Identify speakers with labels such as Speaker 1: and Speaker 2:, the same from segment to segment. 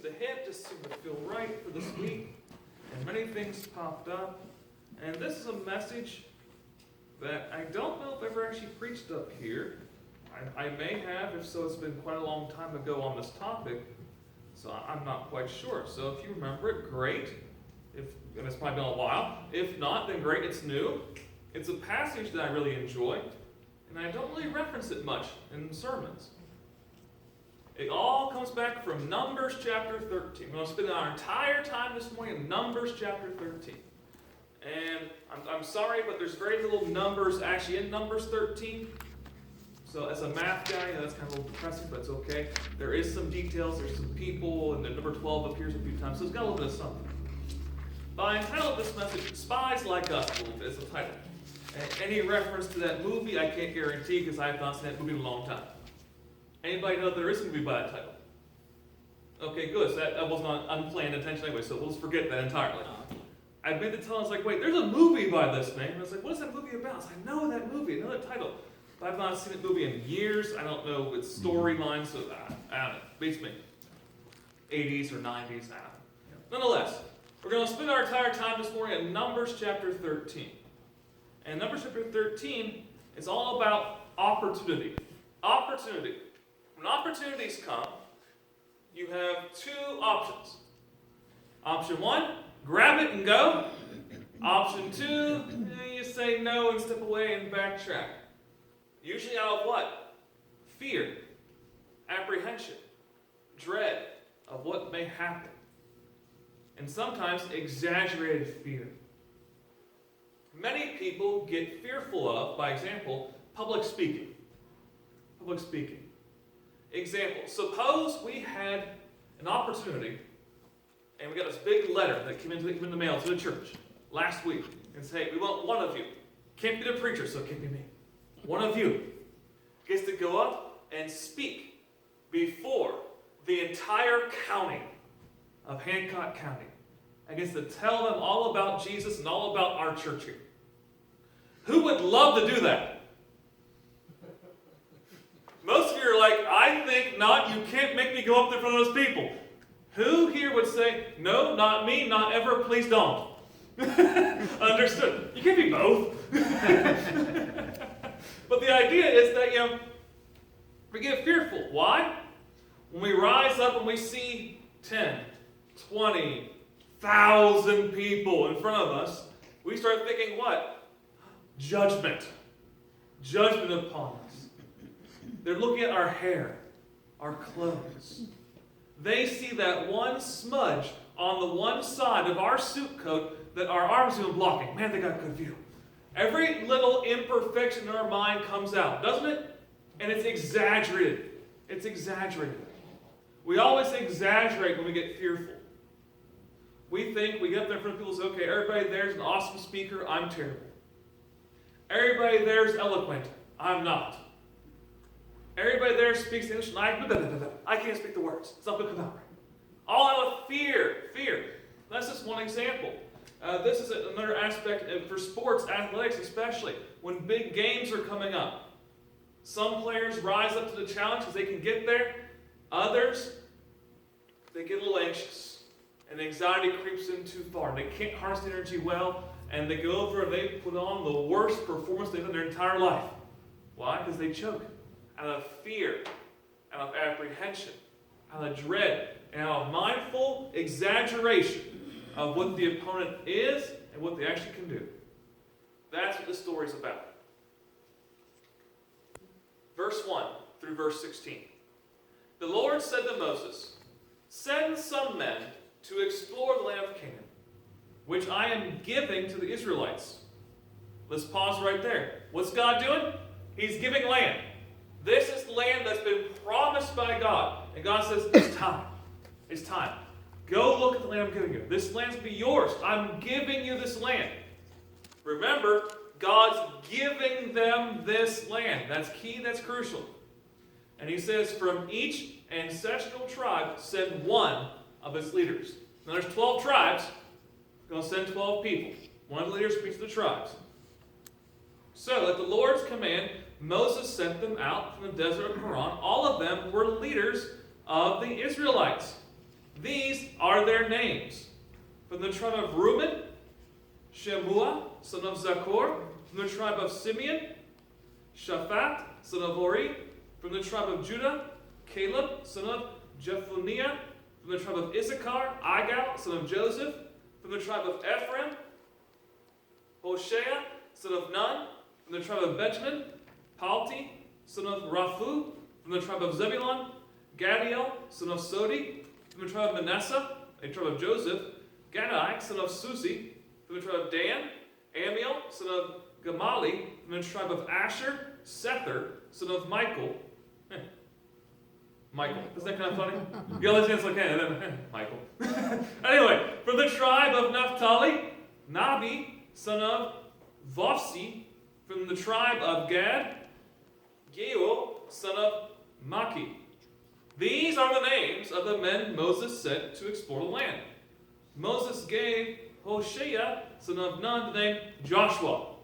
Speaker 1: seemed to hit, just seemed to feel right for this week. And many things popped up. And this is a message that I don't know if I've ever actually preached up here. I may have, if so, it's been quite a long time ago on this topic. So I'm not quite sure. So if you remember it, great. And it's probably been a while. If not, then great, it's new. It's a passage that I really enjoy. And I don't really reference it much in sermons. It all comes back from Numbers chapter 13. We're going to spend our entire time this morning in Numbers chapter 13. And I'm sorry, but there's very little numbers actually in Numbers 13. So as a math guy, that's kind of a little depressing, but it's okay. There is some details, there's some people, and the number 12 appears a few times, so it's got a little bit of something. But I entitled this message, Spies Like Us, a little bit, is the title. And any reference to that movie, I can't guarantee, because I have not seen that movie in a long time. Anybody know there is a movie by that title? Okay, good. So that was not unplanned attention anyway, so we'll just forget that entirely. I made the tell, I was like, wait, there's a movie by this name. And I was like, what is that movie about? I was like, I know that movie, I know that title. But I've not seen that movie in years. I don't know its storyline, so I don't know. Beats me. 80s or 90s, I don't know. Nonetheless, we're going to spend our entire time this morning in Numbers chapter 13. And Numbers chapter 13 is all about opportunity. Opportunity. When opportunities come, you have two options. Option one, grab it and go. Option two, you say no and step away and backtrack. Usually out of what? Fear, apprehension, dread of what may happen. And sometimes exaggerated fear. Many people get fearful of, by example, public speaking. Public speaking. Example, suppose we had an opportunity and we got this big letter that came in the mail to the church last week and said, hey, we want one of you. Can't be the preacher, so it can't be me. One of you gets to go up and speak before the entire county of Hancock County and gets to tell them all about Jesus and all about our church here. Who would love to do that? Most of you are like, I think not. You can't make me go up there in front of those people. Who here would say, no, not me, not ever, please don't? Understood. You can be both. But the idea is that, we get fearful. Why? When we rise up and we see 10, 20,000 people in front of us, we start thinking what? Judgment. Judgment upon us. They're looking at our hair, our clothes. They see that one smudge on the one side of our suit coat that our arms have been blocking. Man, they got good view. Every little imperfection in our mind comes out, doesn't it? And it's exaggerated. It's exaggerated. We always exaggerate when we get fearful. We think, we get up there in front of people and say, okay, everybody there's an awesome speaker, I'm terrible. Everybody there's eloquent, I'm not. Everybody there speaks English, and I can't speak the words. It's not going to come out right. All out of fear. Fear. That's just one example. This is another aspect for sports, athletics especially. When big games are coming up, some players rise up to the challenge because they can get there. Others, they get a little anxious, and anxiety creeps in too far. They can't harness the energy well, and they go over and they put on the worst performance they've done their entire life. Why? Because they choke. Out of fear, out of apprehension, out of dread, and out of mindful exaggeration of what the opponent is and what they actually can do. That's what this story is about. Verse 1 through verse 16. The Lord said to Moses, send some men to explore the land of Canaan, which I am giving to the Israelites. Let's pause right there. What's God doing? He's giving land. This is land that's been promised by God. And God says, it's time. It's time. Go look at the land I'm giving you. This land's going to be yours. I'm giving you this land. Remember, God's giving them this land. That's key, that's crucial. And he says, from each ancestral tribe, send one of its leaders. Now there's 12 tribes. We're going to send 12 people. One of the leaders speaks to the tribes. So, at the Lord's command, Moses sent them out from the desert of Paran. All of them were leaders of the Israelites. These are their names. From the tribe of Reuben, Shemua, son of Zaccur. From the tribe of Simeon, Shaphat, son of Ori. From the tribe of Judah, Caleb, son of Jephunneh. From the tribe of Issachar, Igal, son of Joseph. From the tribe of Ephraim, Hoshea, son of Nun. From the tribe of Benjamin, Palti, son of Raphu. From the tribe of Zebulun, Gadiel, son of Sodi. From the tribe of Manasseh, a tribe of Joseph, Gadai, son of Susi. From the tribe of Dan, Amiel, son of Gamali. From the tribe of Asher, Sether, son of Michael. Michael. Isn't that kind of funny? Yeah, let's dance like Michael. Anyway, from the tribe of Naphtali, Nabi, son of Vophsi. From the tribe of Gad, Geuel, son of Maki. These are the names of the men Moses sent to explore the land. Moses gave Hoshea, son of Nun, the name Joshua.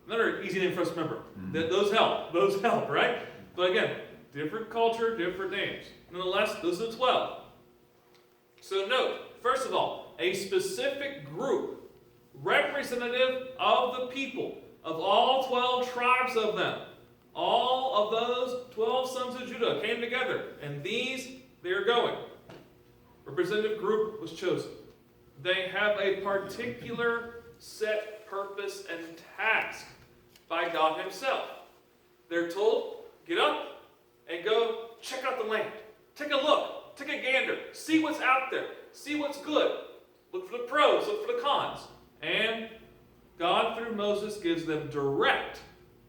Speaker 1: Another easy name for us to remember. Those help, right? But again, different culture, different names. Nonetheless, those are the 12. So note, first of all, a specific group, representative of the people, of all 12 tribes of them. All of those 12 sons of Judah came together, and they are going. Representative group was chosen. They have a particular set purpose and task by God Himself. They're told, get up and go check out the land. Take a look, take a gander, see what's out there, see what's good. Look for the pros, look for the cons. And God, through Moses, gives them direct,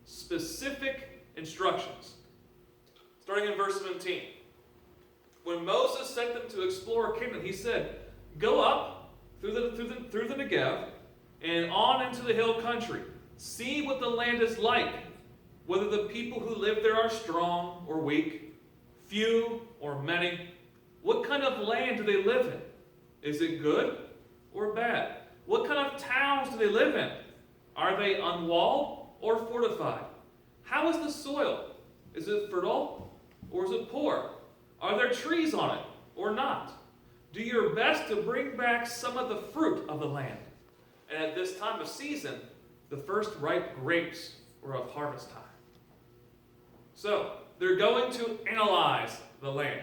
Speaker 1: specific instructions. Starting in verse 17. When Moses sent them to explore Canaan, he said, go up through the Negev and on into the hill country. See what the land is like, whether the people who live there are strong or weak, few or many. What kind of land do they live in? Is it good or bad? What kind of towns do they live in? Are they unwalled or fortified? How is the soil? Is it fertile or is it poor? Are there trees on it or not? Do your best to bring back some of the fruit of the land. And at this time of season, the first ripe grapes were of harvest time. So, they're going to analyze the land.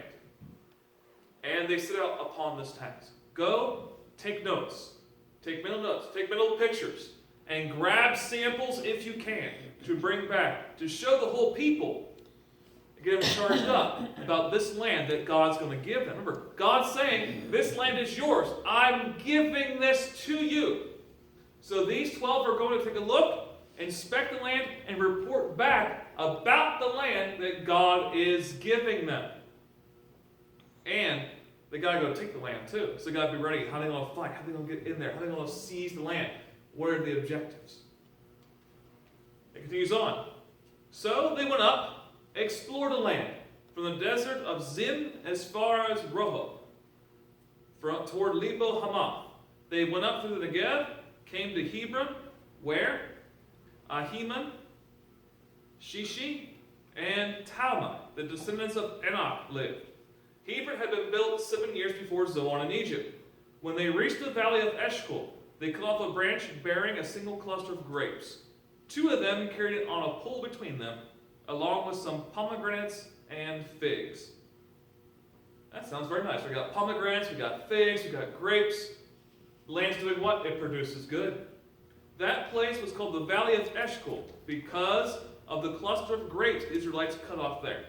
Speaker 1: And they set out upon this task. Go, take notes. Take mental notes. Take mental pictures. And grab samples if you can to bring back. To show the whole people. Get them charged up about this land that God's going to give them. Remember, God's saying, this land is yours. I'm giving this to you. So these 12 are going to take a look, inspect the land, and report back about the land that God is giving them. And they got to go take the land too. So they got to be ready. How are they going to fight? How are they going to get in there? How are they going to seize the land? What are the objectives? It continues on. So they went up, explored the land from the desert of Zin as far as Rehob, toward Lebo Hamath. They went up through the Negev, came to Hebron, where Ahiman, Shishi, and Talmai, the descendants of Enoch, lived. Hebron had been built 7 years before Zoan in Egypt. When they reached the valley of Eshcol, they cut off a branch bearing a single cluster of grapes. 2 of them carried it on a pole between them, along with some pomegranates and figs. That sounds very nice. We got pomegranates, we got figs, we got grapes. The land's doing what? It produces good. That place was called the Valley of Eshcol because of the cluster of grapes the Israelites cut off there.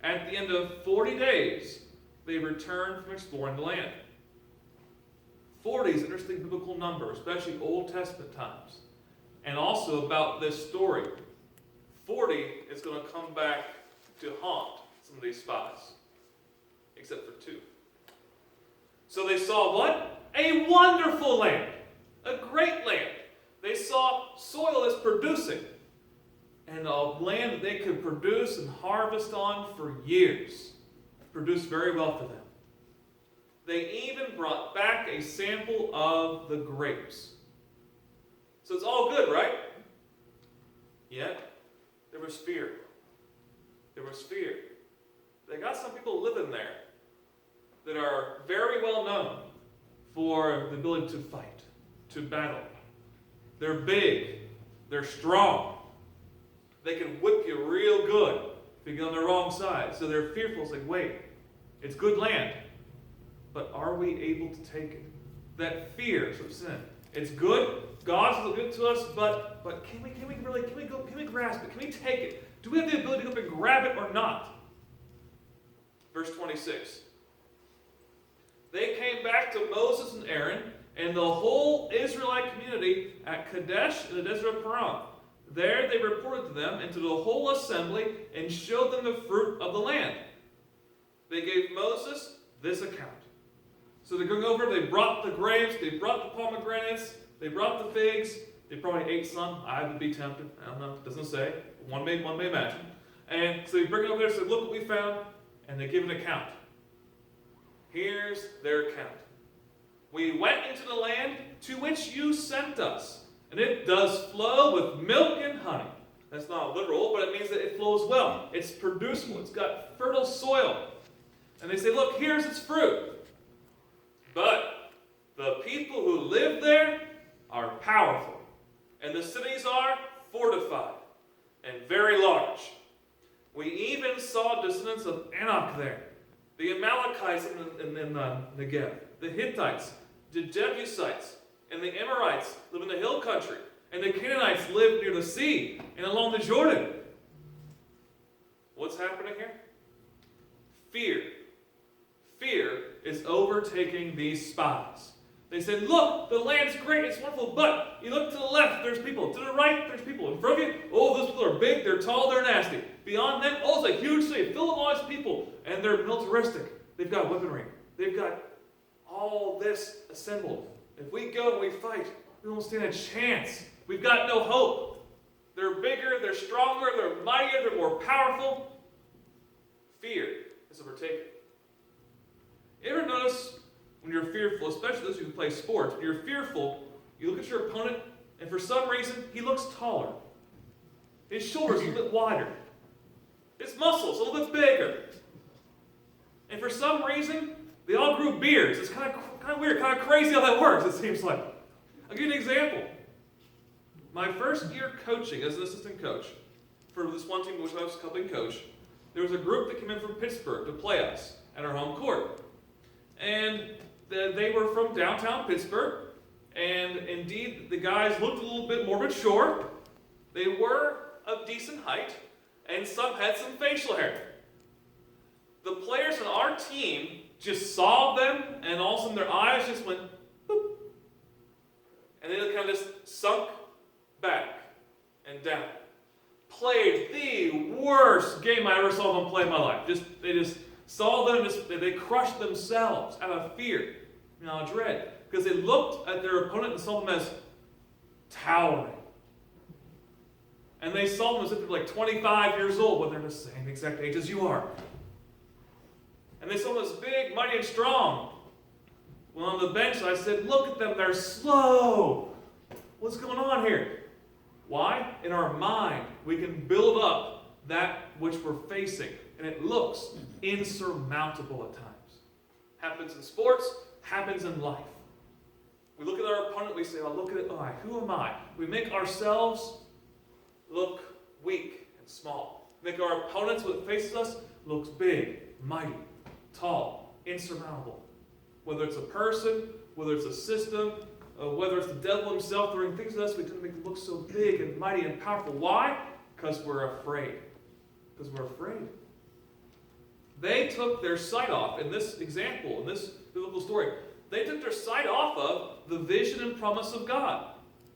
Speaker 1: At the end of 40 days, they returned from exploring the land. 40 is an interesting biblical number, especially Old Testament times. And also about this story. 40 is going to come back to haunt some of these spies. Except for 2. So they saw what? A wonderful land. A great land. They saw soil is producing. And a land that they could produce and harvest on for years. Produced very well for them. They even brought back a sample of the grapes. So it's all good, right? Yet, there was fear. There was fear. They got some people living there that are very well known for the ability to fight, to battle. They're big. They're strong. They can whip you real good if you get on the wrong side. So they're fearful. It's like, wait, it's good land, but are we able to take it? That fear of sin. It's good. God's good to us, but can we grasp it? Can we take it? Do we have the ability to go up and grab it or not? Verse 26. They came back to Moses and Aaron and the whole Israelite community at Kadesh in the desert of Paran. There they reported to them and to the whole assembly and showed them the fruit of the land. They gave Moses this account. So they're going over, they brought the grapes, they brought the pomegranates, they brought the figs. They probably ate some. I would be tempted. I don't know. It doesn't say. One may imagine. And so they bring it over there and say, look what we found. And they give an account. Here's their account. We went into the land to which you sent us. And it does flow with milk and honey. That's not literal, but it means that it flows well. It's producible. It's got fertile soil. And they say, look, here's its fruit. But the people who live there are powerful. And the cities are fortified and very large. We even saw descendants of Anak there. The Amalekites in the Negev. The Hittites, the Jebusites, and the Amorites live in the hill country. And the Canaanites live near the sea and along the Jordan. What's happening here? Fear. Fear is overtaking these spies. They said, look, the land's great, it's wonderful, but you look to the left, there's people. To the right, there's people. In front of you, oh, those people are big, they're tall, they're nasty. Beyond them, oh, it's a huge city, filled with all these people, and they're militaristic. They've got weaponry. They've got all this assembled. If we go and we fight, we don't stand a chance. We've got no hope. They're bigger, they're stronger, they're mightier, they're more powerful. Fear is overtaken. You ever notice when you're fearful, especially those who play sports, when you're fearful, you look at your opponent, and for some reason, he looks taller. His shoulders a little bit wider. His muscles a little bit bigger. And for some reason, they all grew beards. It's kind of weird, kind of crazy how that works, it seems like. I'll give you an example. My first year coaching as an assistant coach for this one team which I was helping coach, there was a group that came in from Pittsburgh to play us at our home court. And they were from downtown Pittsburgh, and indeed the guys looked a little bit more mature. They were of decent height, and some had some facial hair. The players on our team just saw them, and all of a sudden their eyes just went boop. And they kind of just sunk back and down. Played the worst game I ever saw them play in my life. They just saw them, they crushed themselves out of fear, dread. Because they looked at their opponent and saw them as towering. And they saw them as if they're like 25 years old, when they're the same exact age as you are. And they saw them as big, mighty, and strong. Well, on the bench, I said, look at them, they're slow. What's going on here? Why? In our mind, we can build up that which we're facing. And it looks insurmountable at times. Happens in sports, happens in life. We look at our opponent, we say, oh, look at it, who am I? We make ourselves look weak and small. Make our opponents, what faces us, looks big, mighty, tall, insurmountable. Whether it's a person, whether it's a system, whether it's the devil himself throwing things at us, we tend to make it look so big and mighty and powerful. Why? Because we're afraid. Because we're afraid. They took their sight off, in this example, in this biblical story, they took their sight off of the vision and promise of God.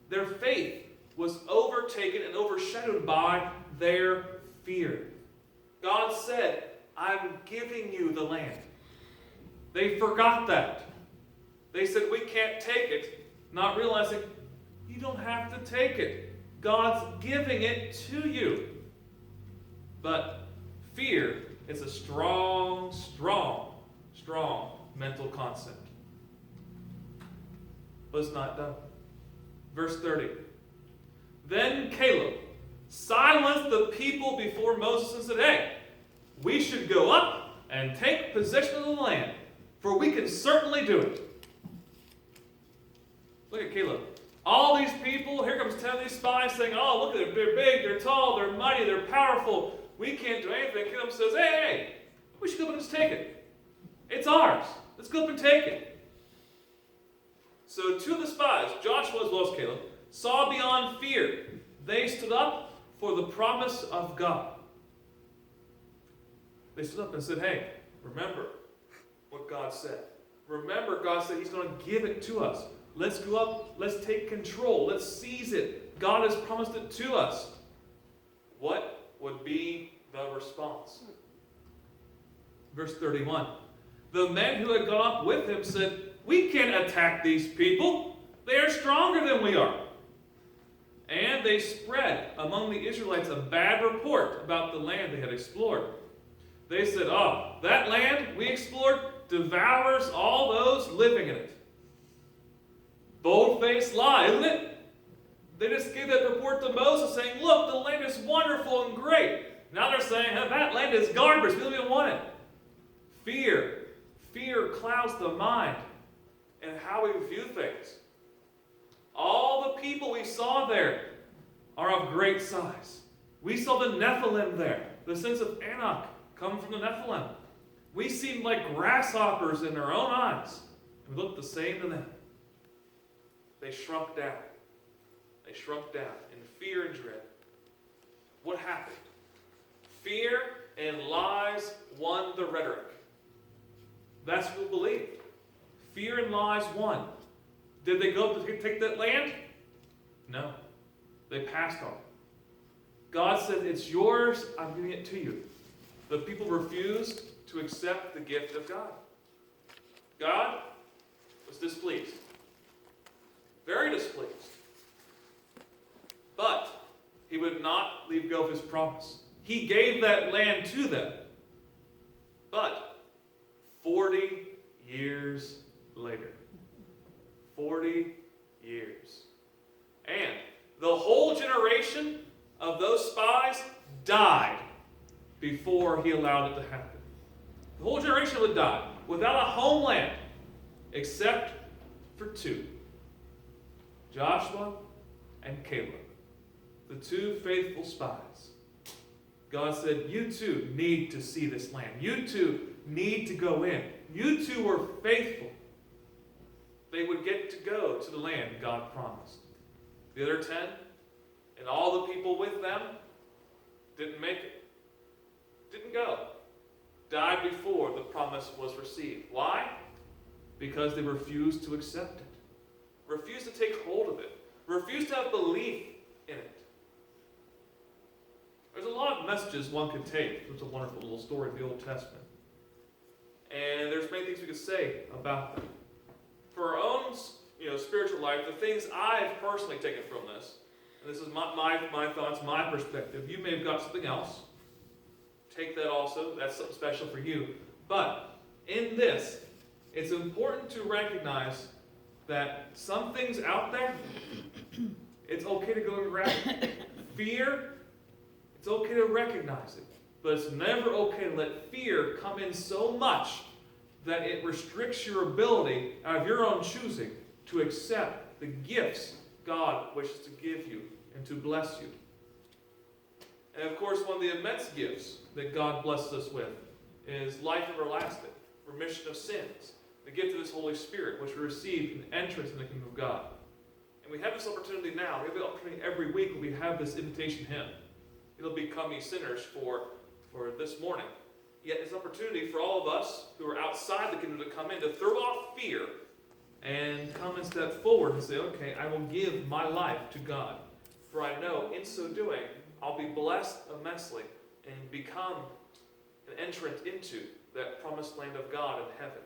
Speaker 1: Their faith was overtaken and overshadowed by their fear. God said, I'm giving you the land. They forgot that. They said, we can't take it, not realizing you don't have to take it. God's giving it to you. But fear is a strong mental concept. But it's not done. Verse 30. Then Caleb silenced the people before Moses and said, hey, we should go up and take possession of the land, for we can certainly do it. Look at Caleb. All these people, here comes 10 of these spies saying, oh, look at them, they're big, they're tall, they're mighty, they're powerful. We can't do anything. Caleb says, hey, we should go up and just take it. It's ours. Let's go up and take it. So two of the spies, Joshua as well as Caleb, saw beyond fear. They stood up for the promise of God. They stood up and said, hey, remember what God said. Remember, God said He's going to give it to us. Let's go up, let's take control, let's seize it. God has promised it to us. What would be the response? Verse 31. The men who had gone up with him said, we can't attack these people. They are stronger than we are. And they spread among the Israelites a bad report about the land they had explored. They said, oh, that land we explored devours all those living in it. Bold-faced lie, isn't it? They just gave that report to Moses saying, look, the land is wonderful and great. Now they're saying, that land is garbage. We don't even want it. Fear clouds the mind and how we view things. All the people we saw there are of great size. We saw the Nephilim there. The sons of Anak come from the Nephilim. We seemed like grasshoppers in our own eyes. We looked the same to them. They shrunk down. They shrunk down in fear and dread. What happened? Fear and lies won the rhetoric. That's what we believe. Fear and lies won. Did they go to take that land? No. They passed on it. God said, it's yours, I'm giving it to you. The people refused to accept the gift of God. God was displeased. Very displeased. But He would not leave go of His promise. He gave that land to them. But 40 years later. 40 years. And the whole generation of those spies died before He allowed it to happen. The whole generation would die without a homeland except for two. Joshua and Caleb, the two faithful spies. God said, you two need to see this land. You two need to go in. You two were faithful. They would get to go to the land God promised. The other 10 and all the people with them didn't make it. Didn't go. Died before the promise was received. Why? Because they refused to accept it. Refused to take hold of it. Refused to have belief in it. There's a lot of messages one could take. It's a wonderful little story of the Old Testament. And there's many things we could say about them. For our own spiritual life, the things I've personally taken from this, and this is my thoughts, my perspective. You may have got something else. Take that also. That's something special for you. But in this, it's important to recognize that some things out there, it's okay to go and grab it. Fear, it's okay to recognize it. But it's never okay to let fear come in so much that it restricts your ability, out of your own choosing, to accept the gifts God wishes to give you and to bless you. And of course, one of the immense gifts that God blesses us with is life everlasting, remission of sins, the gift of His Holy Spirit, which we receive in entrance in the kingdom of God. And we have this opportunity now. We have the opportunity every week when we have this invitation hymn. It'll become ye sinners for this morning. Yet it's an opportunity for all of us who are outside the kingdom to come in, to throw off fear and come and step forward and say, okay, I will give my life to God. For I know in so doing, I'll be blessed immensely and become an entrant into that promised land of God in heaven.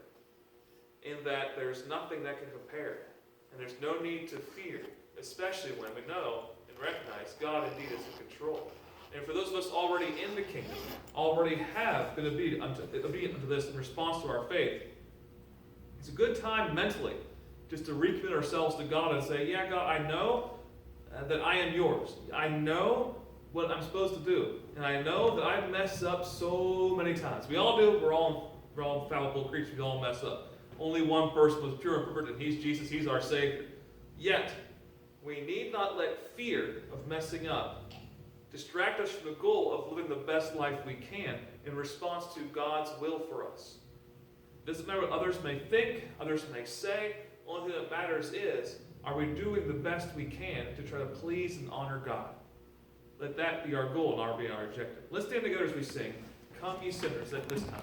Speaker 1: In that there's nothing that can compare. And there's no need to fear, especially when we know and recognize God indeed is in control. And for those of us already in the kingdom, already have been obedient unto this in response to our faith, it's a good time mentally just to recommit ourselves to God and say, yeah, God, I know that I am yours. I know what I'm supposed to do. And I know that I mess up so many times. We all do. We're all We're all fallible creatures. We all mess up. Only one person was pure and perfect, and he's Jesus. He's our Savior. Yet, we need not let fear of messing up distract us from the goal of living the best life we can in response to God's will for us. It doesn't matter what others may think, others may say. Only thing that matters is, are we doing the best we can to try to please and honor God? Let that be our goal and be our objective. Let's stand together as we sing, "Come Ye Sinners," at this time.